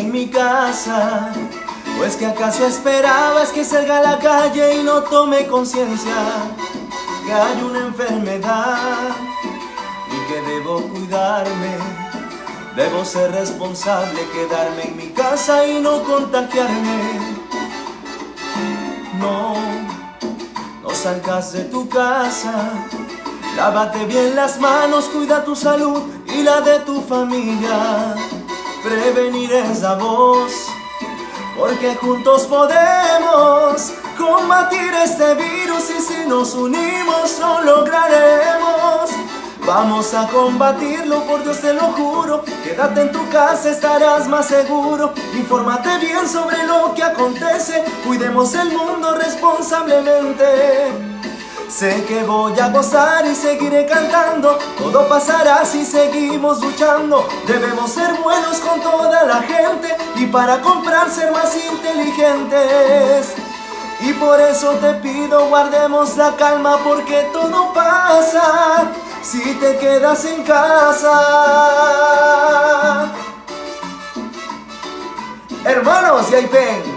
en mi casa. ¿O es que acaso esperabas que salga a la calle y no tome conciencia que hay una enfermedad y que debo cuidarme? Debo ser responsable, quedarme en mi casa y no contagiarme. No salgas de tu casa. Lávate bien las manos, cuida tu salud y la de tu familia. Prevenir es la voz, porque juntos podemos combatir este virus y si nos unimos lo lograremos. Vamos a combatirlo, por Dios te lo juro. Quédate en tu casa, estarás más seguro. Infórmate bien sobre lo que acontece. Cuidemos el mundo responsablemente. Sé que voy a gozar y seguiré cantando. Todo pasará si seguimos luchando. Debemos ser buenos con toda la gente y para comprar ser más inteligentes. Y por eso te pido guardemos la calma, porque todo pasa si te quedas en casa. Hermanos, y ahí ven.